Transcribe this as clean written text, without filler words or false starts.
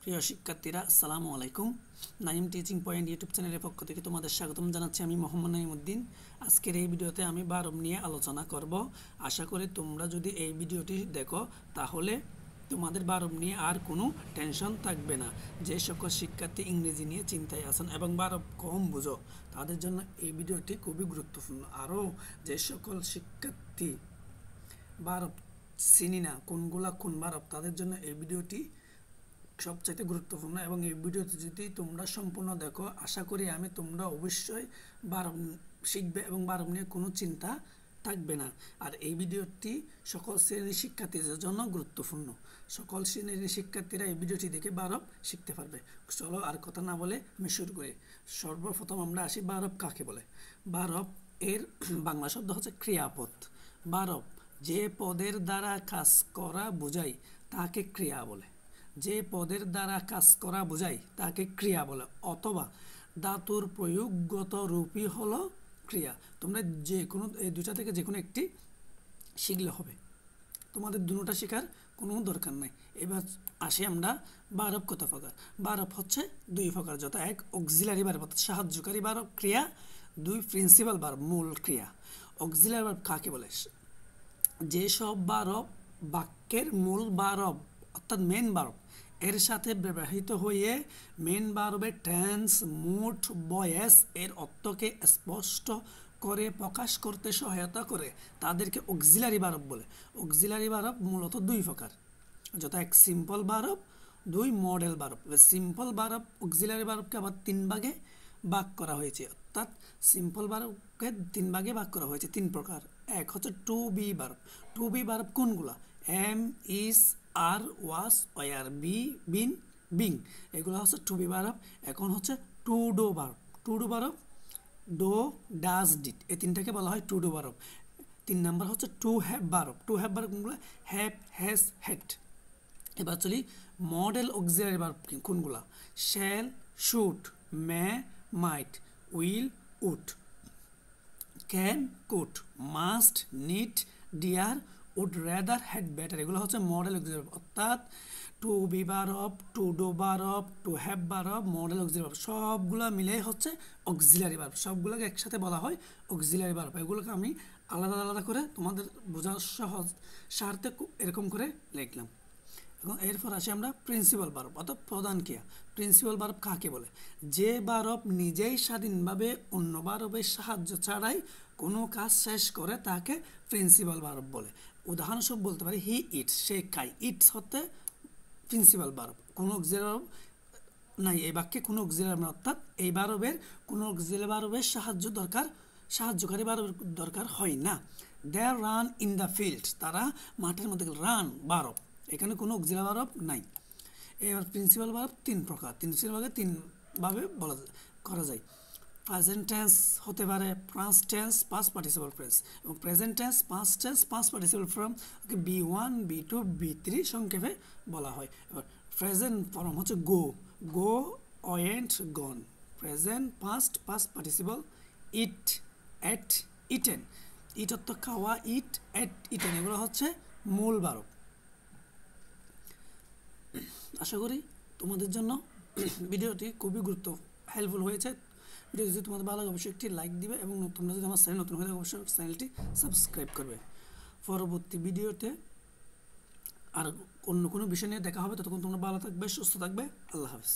প্রিয় শিক্ষার্থীরা আসসালামু আলাইকুম। নাইম টিচিং পয়েন্ট ইউটিউব চ্যানেলের পক্ষ থেকে তোমাদের স্বাগতম জানাচ্ছি। আমি মোহাম্মদ নাইমুদ্দিন। আজকের এই ভিডিওতে আমি ভার্ব নিয়ে আলোচনা করব। আশা করি তোমরা যদি এই ভিডিওটি দেখো তাহলে তোমাদের ভার্ব নিয়ে আর কোনো টেনশন থাকবে না। যে সকল শিক্ষার্থী ইংরেজি নিয়ে চিন্তায় আছেন এবং ভার্ব কম বুঝো তাদের জন্য এই ভিডিওটি খুবই গুরুত্বপূর্ণ। আরও যে সকল শিক্ষার্থী ভার্ব চিনি না কোনগুলা কোন ভার্ব, তাদের জন্য এই ভিডিওটি সবচাইতে গুরুত্বপূর্ণ। এবং এই ভিডিওটি যদি তোমরা সম্পূর্ণ দেখো আশা করি তোমরা অবশ্যই ভার্ব শিখবে এবং ভার্ব নিয়ে কোনো চিন্তা থাকবে না। আর এই ভিডিওটি সকল শ্রেণীর শিক্ষার্থীদের জন্য গুরুত্বপূর্ণ। সকল শ্রেণীর শিক্ষার্থীরা এই ভিডিওটি দেখে ভার্ব শিখতে পারবে। চলো আর কথা না বলে আমি শুরু করি। সর্বপ্রথম আমরা আসি ভার্ব কাকে বলে। ভার্ব এর বাংলা শব্দ হচ্ছে ক্রিয়াপদ। ভার্ব যে পদের দ্বারা কাজ করা বোঝায় তাকে ক্রিয়া বলে। যে পদের দ্বারা কাজ করা বোঝায় তাকে ক্রিয়া বলে, অথবা ধাতুর প্রয়োগগত রূপই হলো ক্রিয়া। তোমরা যে কোনো এই দুইটা থেকে যে কোনো একটি শিখলে হবে, তোমাদের দুটোটা শেখার কোনো দরকার নাই। এবার আসি আমরা ভার্ব কত প্রকার। ভার্ব হচ্ছে দুই প্রকার, যথা এক অক্সিলারি ভার্ব অর্থাৎ সাহায্যকারী ভার্ব ক্রিয়া, দুই প্রিন্সিপাল ভার্ব মূল ক্রিয়া। অক্সিলারি ভার্ব কাকে বলে? যেসব ভার্ব বাক্যের মূল ভার্ব অর্থাৎ মেন ভার্ব এর সাথে ব্যবহৃত হয়ে মেন ভার্বের টেন্স, মুড, ভয়েস এর অর্থকে স্পষ্ট করে প্রকাশ করতে সহায়তা করে তাদেরকে অক্সিলারি ভার্ব বলে। অক্সিলারি ভার্ব মূলত দুই প্রকার, যথা এক সিম্পল ভার্ব, দুই modal verb. Simple verb auxiliary ভার্বকে আবার তিন ভাগে ভাগ করা হয়েছে, অর্থাৎ সিম্পল ভার্বকে তিন ভাগে ভাগ করা হয়েছে তিন প্রকার। এক হচ্ছে to be verb. To be verb কোনগুলা? Am, is, are, was, were, be, been, being, এগুলো হচ্ছে টু বি ভার্ব। এখন হচ্ছে to do verb. To do verb do, does, did, এই তিনটাকে বলা হয় টু ডু ভার্ব। তিন নাম্বার হচ্ছে to have verb. To have verb কোনগুলো? Have, has, had. এবার চলি মডেল অক্সিলারি ভার্ব কোনগুলা? Shall, should, may, might, will, would, can, could, must, need, dare, would rather, had better, এগুলো হচ্ছে modal auxiliary verb. অর্থাৎ to be verb, to do verb, to have verb, modal auxiliary verb সবগুলো মিলে হচ্ছে auxiliary verb. সবগুলোকে একসাথে বলা হয় অক্সিলারি ভার্ব। এগুলোকে আমি আলাদা আলাদা করে তোমাদের বোঝার সহজ স্বার্থে এরকম করে লিখলাম। এবং এরপর আসি আমরা প্রিন্সিপাল ভার্ব অর্থাৎ প্রধান ক্রিয়া। প্রিন্সিপাল ভার্ব কাকে বলে? যে ভার্ব নিজেই স্বাধীনভাবে অন্য ভার্বের সাহায্য ছাড়াই কোনো কাজ শেষ করে তাকে প্রিন্সিপাল ভার্ব বলে। উদাহরণস্বরূপ বলতে পারি হি ইটস, সে খায়। ইটস হতে প্রিন্সিপাল ভার্ব, কোনো অক্সিলারি ভার্ব নাই এই বাক্যে, কোনো অক্সিলারি ভার্ব, অর্থাৎ এই ভার্বের কোনো অক্সিলারি ভার্বের সাহায্যকারী ভার্বের দরকার হয় না। They run in the field, তারা মাঠের মধ্যে রান ভার্ব, এখানে কোনো অক্সিলারি ভার্ব নাই। এবার প্রিন্সিপাল ভার্ব তিন প্রকার, প্রিন্সিপাল ভার্বে তিনভাবে করা যায়। প্রেজেন্ট টেন্স হতে পারে, past tense, past participle tense, এবং present tense, past tense, past participle form B1, B2, B3 সংক্ষেপে বলা হয়। এবার প্রেজেন্ট ফর্ম হচ্ছে গো, গো, ওয়েন্ট, গন। প্রেজেন্ট, পাস্ট, পাস্ট পার্টিসিপল, ইট, এট, ইটেন। ইট অর্থ খাওয়া, ইট, এট, ইটেন, এগুলো হচ্ছে মূল ভার্ব। আশা করি তোমাদের জন্য ভিডিওটি খুবই হেল্পফুল হয়েছে। ভিডিও যদি তোমাদের ভালো লাগে অবশ্যই একটি লাইক দিবে এবং তোমরা যদি আমার চ্যানেল নতুন হয়ে থাকে অবশ্যই চ্যানেলটি সাবস্ক্রাইব করবে। পরবর্তী ভিডিওতে আর অন্য কোনো বিষয় নিয়ে দেখা হবে। ততক্ষণ তোমরা ভালো থাকবে, সুস্থ থাকবে। আল্লাহ হাফেজ।